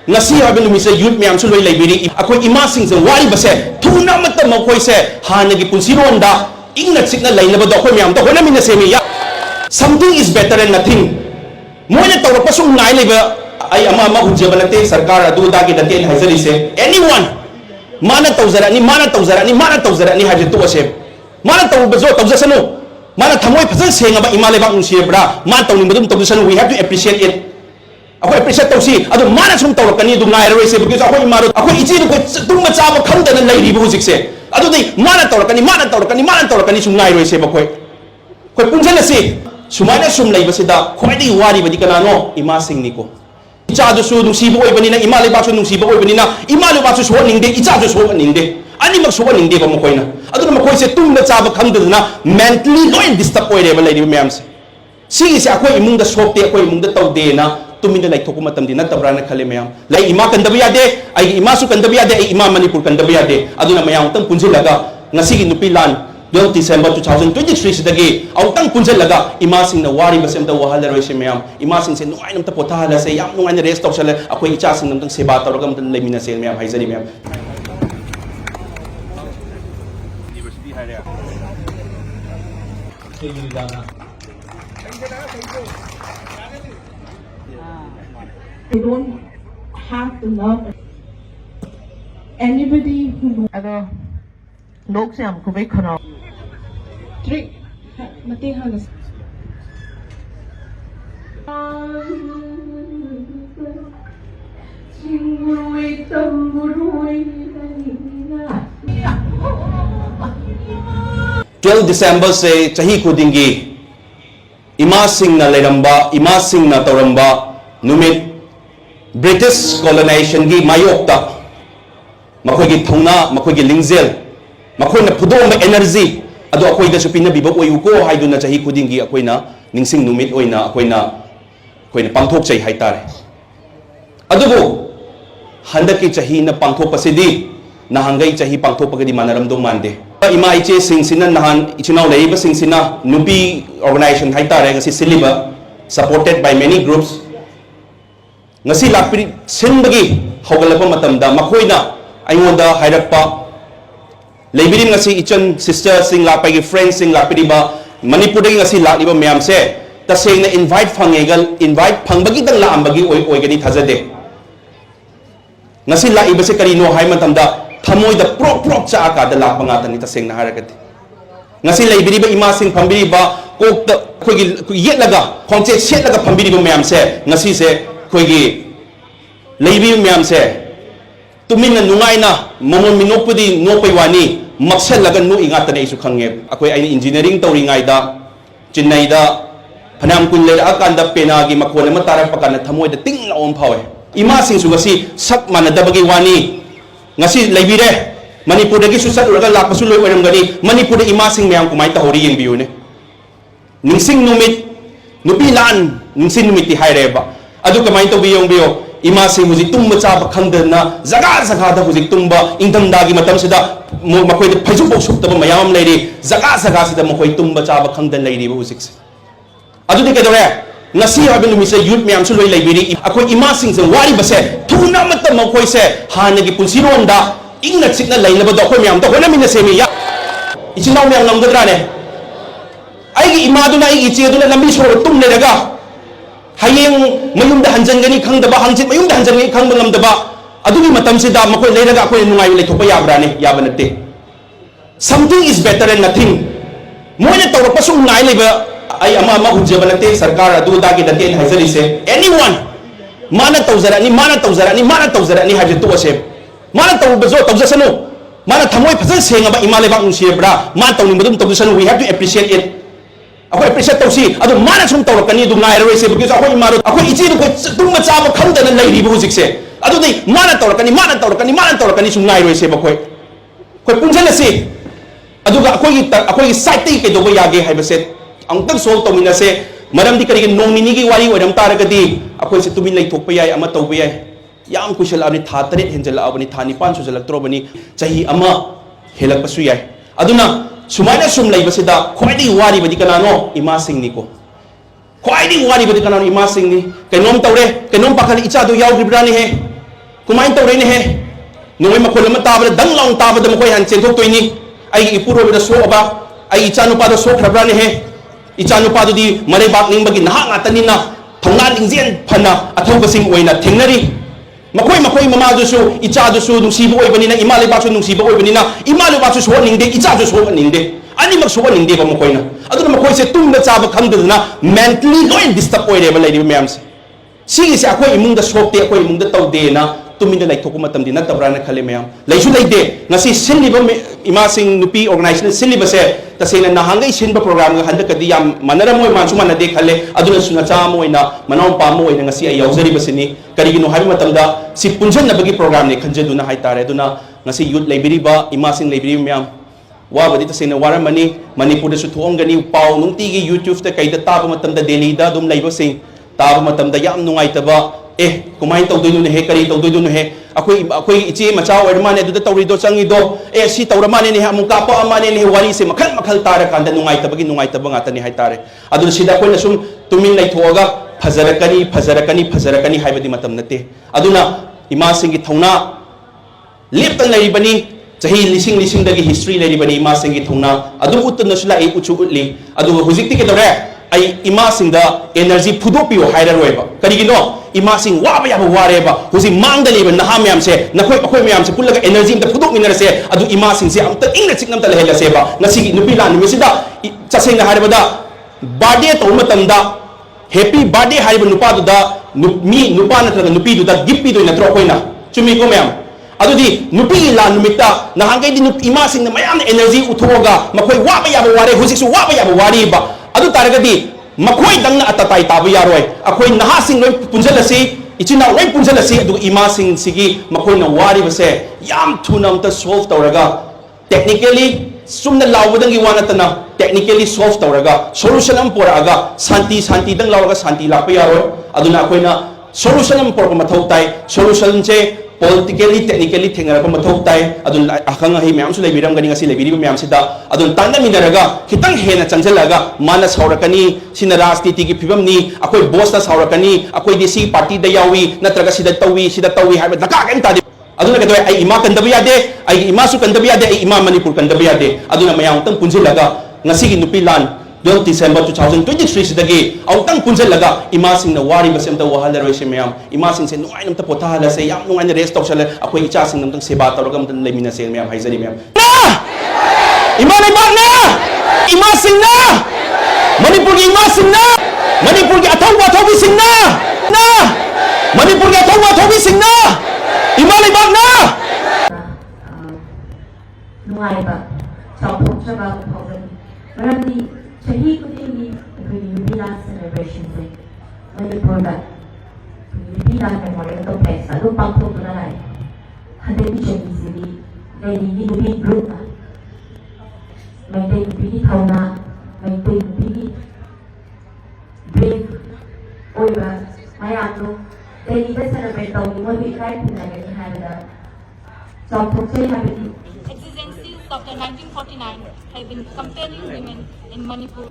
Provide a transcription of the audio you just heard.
ngasi habi numise youth myam su loi leibiri akoi ima sing se wari base thuna matam makoi se hanagi punsiron da ingna chikna lainaba do akoi myam to hona mina semi ya something is better than nothing moina tawra pasung ngai leba ai ama hujeba nate sarkar adu da gi date haizari se anyone mana tawzarani haje to ase mana tawbazo tawjasanu mana thamoi phajal sengaba ima lebak nusiebra ma tawning badum tawjasanu we have to appreciate it akoi appreciate tawsi adu mana sum tawrakani du ngai roi se because akoi ima akoi ichi du tum chaba khamdana leiri bu hujik se adu dei mana tawrakani sum ngai roi se bakoi koi punjala se sumana sum leibasida khwadi wari badi kanano ima singni ko icha su nusibo oibanina ima lebak su nusibo oibanina ima lebak su ningde icha su ningde ani mak su ningde ba mokoina aduna makoi se tumna chaba khamdana mentally loi disturb oire ba leiri myam se sigi se akoi imungda sokte akoi imungda tawde na tumina lai thoku matam di natabra na khale myam lai ima kandabi ade ai ima su kandabi ade ai ima manipur kandabi ade aduna mayang tang punjilaga ngasi gi nupi lan December 2023 sidagi autang punjalaga ima sing na wari basem da wahala roi se myam ima sing se nuai nam ta pothala se yam nuai na rest tawsale akoi icha sing nam tang seba tawraga mam lemina se myam haizani myam university haria they don't have to love anybody who अगर लोग से हमको भी खराब trick mati halas Chingurui tamburui 12 December se chahi khudingi ima sing na leramba ima sing na toramba numit British colonization gi mayokta makhoi gi thongna makhoi gi lingzel makhoi na phudong energy ado akoi da supina bibok oi uko haiduna chahi khudingi akoi na ningsing numit oina akoi na pangthok chai haitare adugo handaki chahi na pangthok pasidi nahangai chahi pangthok pagadi manaram dong mande ima iche sing sina nahan ichinau leiba sing sina nupi organization haitare ngasi siliba supported by many groups ngasi lakpiri sinbagi hogalapa matamda makoina aingonda hairakpa leibirim ngasi ichan sister sing lakpai gi friends sing lakpiri ba manipur dagi ngasi lakliba myam se tasengna invite phangegal invite phangbagi dang laambagi oi gani thajade ngasi laiba se karino hai matamda thamoi da prop cha ka da lakpa nga tani tasengna harakati ngasi leibiri ba ima sing phambiri ba kok ta khogi yetlaga khongche setlaga phambiri ba myam se ngasi se khogi leibi myam se tumina nungaina momon minopudi no paiwani maksel lagan no ingata na isu khange akoi ai engineering tawri ngai da chennai da phanam kun le akanda pena gi makhon ma tarak pakana thamoi da ting la om phawe ima sing su gasi sak manadabagi wani ngasi leibire manipur dagi susat uraga lakpasu loi oiram gani manipur da ima sing myam kumai ta hori yeng biu ne ningsing numit nupi lan ningsing numit ti haireba adu kamai to biyong biyo ima sing huji tumba chaba khangdana jaga da huji tumba ingdam dagi matam sida makoi da phaisu bok sup taba mayam leiri jaga sida makoi tumba chaba khangdan leiri bu hujik adu de kedore ngasi habi numise youth myam su loi leibiri akoi ima sing se wari base thuna matam makoi se hanagi punsiron da ingna chikna lainaba do akoi myam to hona mina semi ya ichinau myam namgadra ne aigi ima duna aigi ichi duna lambi so tum ne daga hayeng mayum da hanjan gani khangdaba hangchit mayum da hanjan gani khangba ngamdaba adugi matam se da makoi leiraga akoi nungai le thopa yabra ne yabanate something is better than nothing moina tawra pasung ngai leba ai ama hujeba nate sarkar adu da gi date haizari se anyone mana tawzarani haje to ase mana tawbazo tawjasanu mana thamoi phajal sengaba ima lebak nusiebra ma tawning badum tawjasanu we have to appreciate it akoi appreciate tawsi adu mana sum tawrakani du ngai roi se because akoi ima akoi ichi du tum chaba khamdana leiri bu hujik se adu dei mana tawrakani sum ngai roi se bakoi koi punjala se aduga akoi site tai ke do yage haiba se angtang sol tawmina se maram di kari nomini gi wari oram taragadi akoi se tumin lai thokpa yai ama tawba yai yam kushal abni tha taret henjala abni tha ni pan su jalak trobani chahi ama helak pasu yai aduna sumaina sum lai basida khwadi wari badi kanano ima sing ni ko khwadi wari badi kanano ima sing ni kainom tawre kainom pakhali icha do yaw ribrani he kumain tawrin he nungay makul naman taba dang laong taba da makoy han chenthok toini ay ipuro da so aba ay ichanu pa da so khrabra ni he ichanu pa di malay bak ning bagi naha ngatan na thongna lingjen phana athau basing oina thengnari makoy mama du su icha du su nung sibo oi banina imalay bak su nung sibo oi banina imalay bak su so ningde icha du so ningde ani mak so ningde ba makoy na aduna makoy se tum da chaba khangduna mentally loin disturb oi re ba lay mayam se sige se akoy imung da sokte akoy imung da tawde na tuminda lai thokuma tamdi na tabra na khale mayam laisu laide ngasi sinliba ima sing nupi organization sinliba se tasena na hangai sinba program ga handa kadi yam manara moy mansu manade khale aduna suna cha moy na manaw pa moy na ngasi ay yauzari basini karigino habi matamda si punjan na bagi program ni khanjaduna hay tare aduna ngasi youth library ba ima sing library mayam wa badi tasena waramani manipur da su thuong gani pau nungti gi youtube ta kaida taba matamda delhi da dum laiba sing taba matamda yam nungai taba kumain tawdoy he kari tawdoy he akoy ichi macha ormane du tawri do changi do si tawramane ni amung kapo amane ni wari se makhal tara kanda nungai tabagi nungai tabang atani hay tare adu sida ko na sum tumin lai thoga fazarakani haibadi matam nate aduna ima singi thongna leptan lai bani chahi lising dagi history lai bani ima singi thongna adu utna sula uchu utli adu hujikti ke dore ay ima singda energy phudopio haira roiba karigino ima sing waba yaba wareba husi mangdali ba naham yam se nakoy akoy mayam se pullaga energy da phudop minara se adu ima sing se amta ingna chiknam ta lehela se ba nasi nupi la numisida chasing na harba da birthday to matamda happy birthday haiba nupa da nupa na nupi du da gift do na tro koy na chumi ko mayam adu di nupi la numita na hangai di ima sing na mayam energy uthoga makoy waba yaba ware husi su waba yaba wari ba adu taragadi makoy dang na atatai tabu yaroi akoy naha sing loi punjalasi ichina loi punjalasi adu ima sing sigi makoy na wari base yam thunam ta solve tawraga technically sumna lawdang iwana tana technically solve tawraga solution am poraga santi dang lawraga santi lakpa yaroi aduna akoy na solution am por mathau tai solution che politically technically thengara ko mathau tai adun akang hi myam su lebiram gani ngasi lebiri myam sida adun tanda minaraga kitang hena chanjalaga mana saurakani sina rajniti gi phibam ni akoi boss na saurakani akoi desi party da yawi natraga sida tawi haiba daka kan tadi aduna ka ai ima kan dabiya de ai ima su kan dabiya de ai ima manipur kan dabiya de aduna mayang tang punjilaga ngasi gi nupilan Don December 2023 sidagi autang punjalaga imasing na wari basem ta wahala roi se mayam imasing se nuai nam ta pothala se yam nuai na rest sala akoi icha sing nam tang seba tawraga nam tan lemina se mayam haizari mayam na imanai bak na imasing na manipur gi imasing na manipur gi athawi sing na manipur gi athawi sing na imanai bak na nuai ba chau phok chaba phok marami chahi kudingi Yubilan celebration se Manipur da Yubilan memorial to place alu pangko tunai hade bi chahi sidi dei ni Yubi group mai dei Yubi thauna mai dei Yubi brave oiba mai anu dei ni celebrate to ni mo bi kai puna ni hada so phok happy Exigencies after 1949 have been compelling women in Manipur.